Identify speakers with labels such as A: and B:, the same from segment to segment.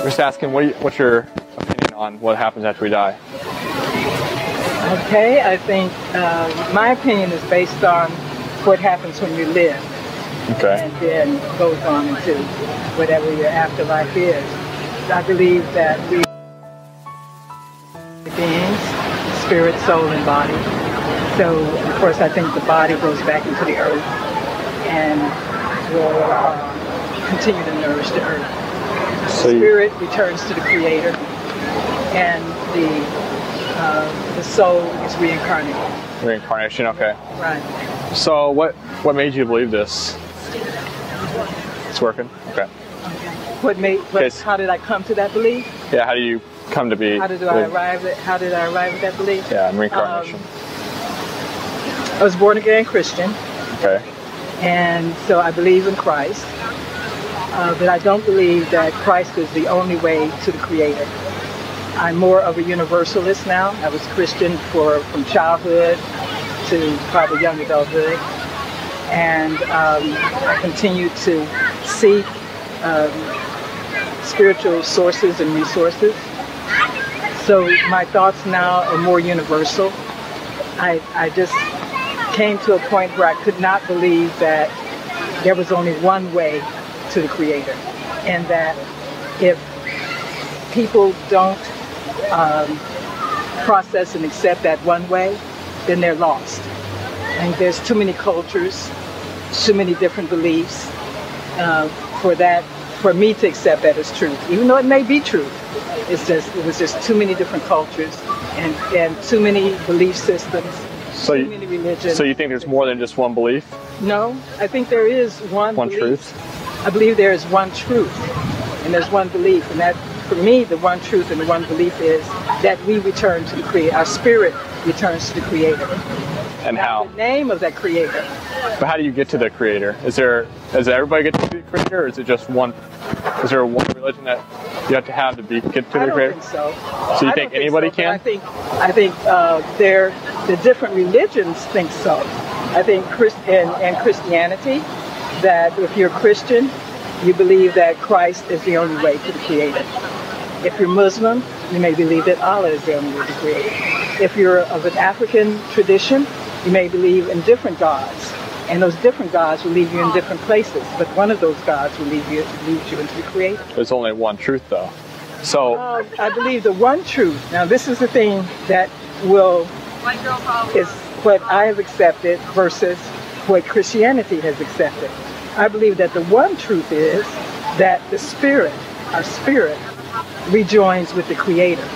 A: Just asking, what's your opinion on what happens after we die?
B: Okay, I think my opinion is based on what happens when you live.
A: Okay.
B: And then goes on into whatever your afterlife is. I believe that we are beings, spirit, soul, and body. So, of course, I think the body goes back into the earth and will continue to nourish the earth.
A: So
B: The spirit returns to the Creator, and the soul is reincarnated.
A: Reincarnation, okay.
B: Right.
A: So what made you believe this? It's working? Okay.
B: How did I come to that belief?
A: Yeah, how do you come to be?
B: How did I arrive at that belief?
A: Yeah, reincarnation.
B: I was born again Christian.
A: Okay.
B: And so I believe in Christ. But I don't believe that Christ is the only way to the Creator. I'm more of a Universalist now. I was Christian from childhood to probably young adulthood. And I continue to seek spiritual sources and resources. So my thoughts now are more universal. I just came to a point where I could not believe that there was only one way to the Creator, and that if people don't process and accept that one way, then they're lost. And there's too many cultures, too many different beliefs for me to accept that as truth, even though it may be true. It was just too many different cultures and too many belief systems, too many religions.
A: So you think there's more than just one belief?
B: No, I think there is one belief.
A: Truth?
B: I believe there is one truth, and there's one belief, and that, for me, the one truth and the one belief is that we return to the Creator. Our spirit returns to the Creator.
A: And how?
B: The name of that Creator.
A: But how do you get to the Creator? Does everybody get to the Creator, or is it just one? Is there one religion that you have to get to the Creator?
B: I don't think so.
A: So you think anybody can?
B: I think the different religions think so. I think in Christianity, that if you're Christian, you believe that Christ is the only way to the Creator. If you're Muslim, you may believe that Allah is the only way to the Creator. If you're of an African tradition, you may believe in different gods. And those different gods will lead you in different places. But one of those gods will lead you into the Creator.
A: There's only one truth, though. So
B: I believe the one truth. Now, this is the thing that is what I have accepted versus what Christianity has accepted. I believe that the one truth is that the spirit, our spirit, rejoins with the Creator.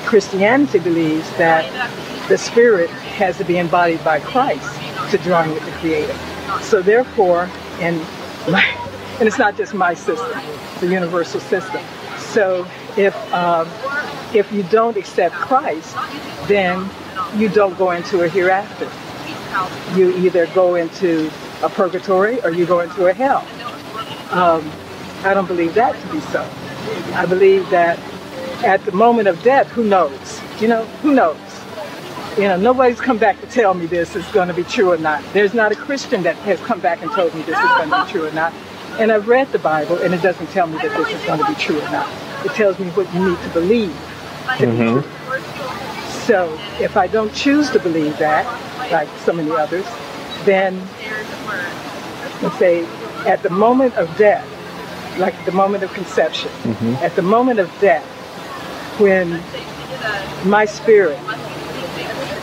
B: Christianity believes that the spirit has to be embodied by Christ to join with the Creator. So therefore, and it's not just my system, the universal system. So if you don't accept Christ, then you don't go into a hereafter. You either go into a purgatory or you go into a hell. I don't believe that to be so. I believe that at the moment of death, who knows? Who knows? Nobody's come back to tell me this is going to be true or not. There's not a Christian that has come back and told me this is going to be true or not. And I've read the Bible, and it doesn't tell me that this is going to be true or not. It tells me what you need to believe to be true. So if I don't choose to believe that, like so many others, then let's say at the moment of death, like the moment of conception, at the moment of death, when my spirit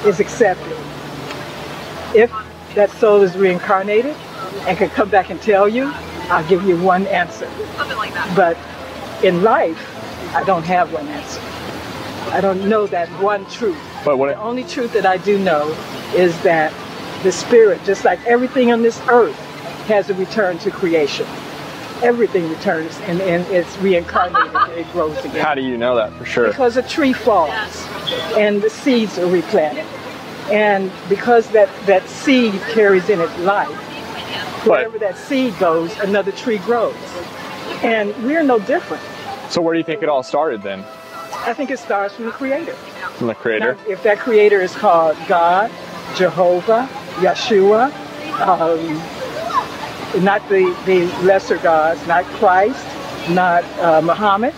B: is accepted, if that soul is reincarnated and can come back and tell you, I'll give you one answer. But in life, I don't have one answer. I don't know that one truth.
A: But
B: the only truth that I do know is that the spirit, just like everything on this earth, has a return to creation. Everything returns and it's reincarnated and it grows again.
A: How do you know that for sure?
B: Because a tree falls and the seeds are replanted. And because that seed carries in it life, wherever that seed goes, another tree grows. And we're no different.
A: So where do you think it all started then?
B: I think it starts from the Creator.
A: From the Creator?
B: Now, if that Creator is called God, Jehovah, Yeshua, not the lesser gods, not Christ, not Muhammad,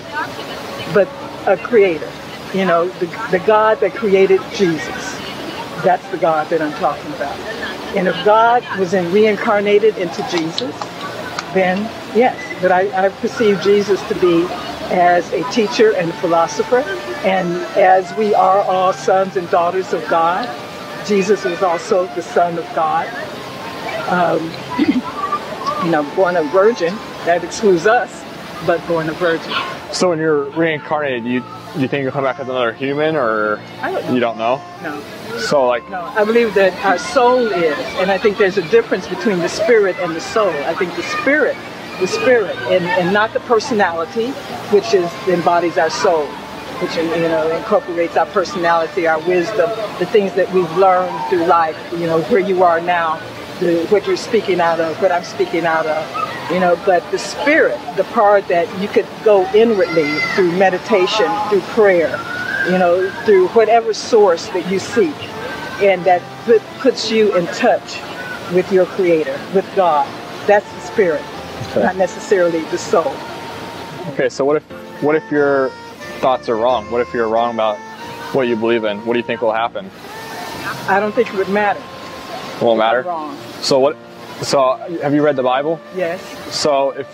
B: but a creator. You know, the God that created Jesus. That's the God that I'm talking about. And if God was reincarnated into Jesus, then yes. But I perceive Jesus to be as a teacher and philosopher. And as we are all sons and daughters of God, Jesus was also the Son of God. You know, born a virgin, that excludes us, but born a virgin.
A: So when you're reincarnated, you think you'll come back as another human, or you don't know?
B: No.
A: So like...
B: No, I believe that our soul is, and I think there's a difference between the spirit and the soul. I think the spirit, and not the personality, which embodies our soul, which, you know, incorporates our personality, our wisdom, the things that we've learned through life, you know, where you are now, what you're speaking out of, what I'm speaking out of, you know. But the spirit, the part that you could go inwardly through meditation, through prayer, you know, through whatever source that you seek, and that puts you in touch with your Creator, with God. That's the spirit, not necessarily the soul.
A: Okay, so what if your thoughts are wrong? What if you're wrong about what you believe in? What do you think will happen?
B: I don't think it would matter.
A: It won't matter?
B: Wrong.
A: So have you read the Bible?
B: Yes.
A: So if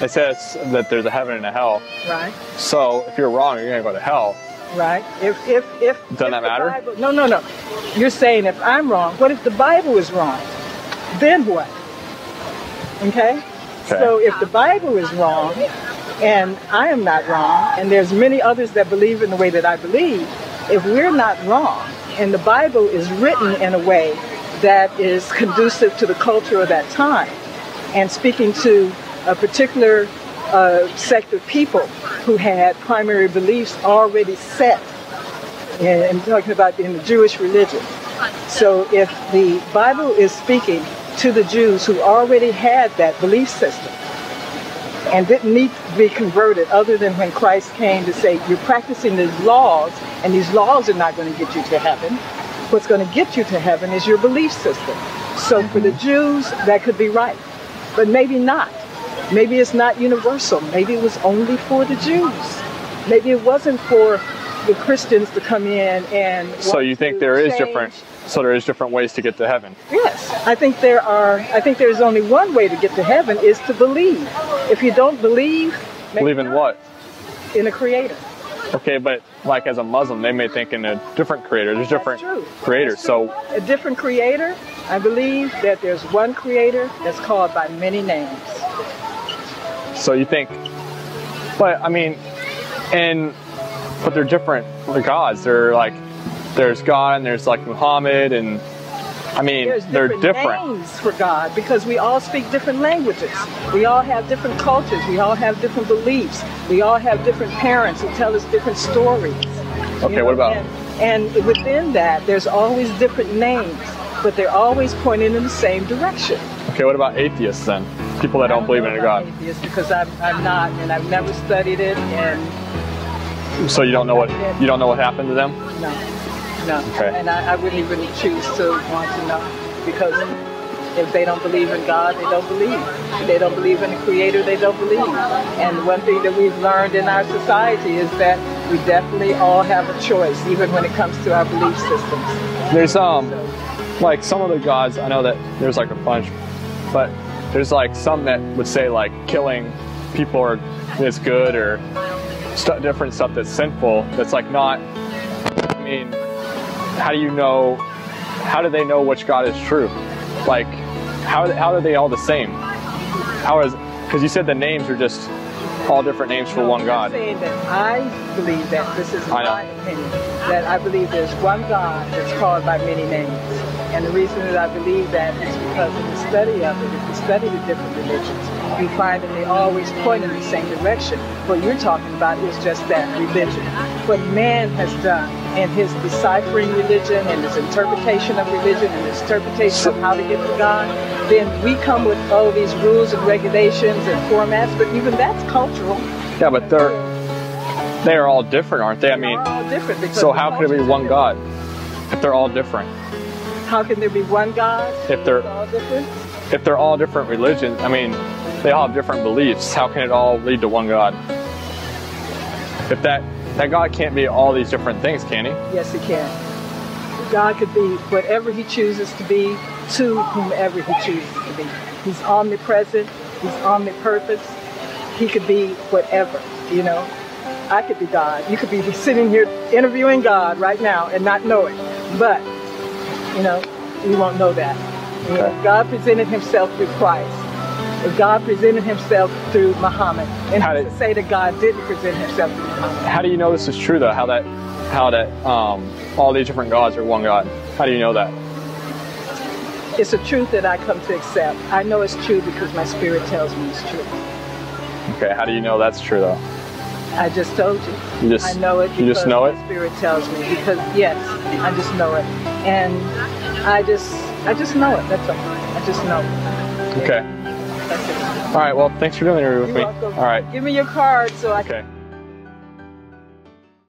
A: it says that there's a heaven and a hell.
B: Right.
A: So if you're wrong, you're going to go to hell.
B: Right.
A: Doesn't that matter?
B: Bible, no. You're saying if I'm wrong, what if the Bible is wrong? Then what? Okay? So if the Bible is wrong and I am not wrong, and there's many others that believe in the way that I believe, if we're not wrong and the Bible is written in a way that is conducive to the culture of that time and speaking to a particular sect of people who had primary beliefs already set, and I'm talking about in the Jewish religion. So if the Bible is speaking to the Jews who already had that belief system and didn't need to be converted other than when Christ came to say, you're practicing these laws, and these laws are not going to get you to heaven. What's going to get you to heaven is your belief system. So for the Jews, that could be right, but maybe not. Maybe it's not universal. Maybe it was only for the Jews. Maybe it wasn't for the Christians to come in and...
A: So you think there is different ways to get to heaven?
B: Yes, I think there's only one way to get to heaven, is to believe. If you don't believe...
A: Believe in what?
B: In a creator.
A: Okay, but like as a Muslim, they may think in a different creator. There's different creators. So
B: a different creator, I believe that there's one creator that's called by many names.
A: So you think, but I mean, but they're different gods. They're like, there's God and there's like Muhammad, and I mean, they're different
B: names for God because we all speak different languages. We all have different cultures. We all have different beliefs. We all have different parents who tell us different stories.
A: Okay, what about?
B: And within that, there's always different names, but they're always pointing in the same direction.
A: Okay, what about atheists then? People that don't believe in a God.
B: Atheists, because I'm not, and I've never studied it, and
A: so you don't know what happened to them?
B: No. Okay. And I wouldn't even choose to want to know, because if they don't believe in God, they don't believe. If they don't believe in the Creator, they don't believe. And one thing that we've learned in our society is that we definitely all have a choice, even when it comes to our belief systems.
A: There's like some of the gods, I know that there's like a bunch, but there's like some that would say like killing people is good, or different stuff that's sinful, that's like not, I mean, how do they know which God is true? Like, how are they all the same? Because you said the names are just all different names for one God.
B: I'm saying that I believe that, this is my opinion, that I believe there's one God that's called by many names. And the reason that I believe that is because in the study of it, if you study the different religions, you find that they always point in the same direction. What you're talking about is just that religion. What man has done in his deciphering religion and his interpretation of religion and his interpretation of how to get to God, then we come with all these rules and regulations and formats, but even that's cultural.
A: Yeah, but they are all different, aren't they? I mean,
B: all different.
A: So how can there be one God if they're all different?
B: How can there be one God
A: if they're
B: all different?
A: If they're all different religions, I mean, they all have different beliefs. How can it all lead to one God? if that God can't be all these different things, can he?
B: Yes, he can. God could be whatever he chooses to be to whomever he chooses to be. He's omnipresent. He's omnipurpose. He could be whatever, you know. I could be God. You could be sitting here interviewing God right now and not know it. But, you know, we won't know that. You know, God presented himself through Christ. If God presented himself through Muhammad. And who's to say that God didn't present himself through Muhammad?
A: How do you know this is true, though? How that all these different gods are one God? How do you know that?
B: It's a truth that I come to accept. I know it's true because my spirit tells me it's true.
A: Okay, how do you know that's true, though?
B: I just told you. I know it because
A: you just know it?
B: my spirit tells me. Because, yes, I just know it. And I just know it. That's all. I just know it.
A: Okay.
B: That's it.
A: All right, well, thanks for doing the interview with me.
B: You're welcome.
A: All right.
B: Give me your card so I can...
A: Okay.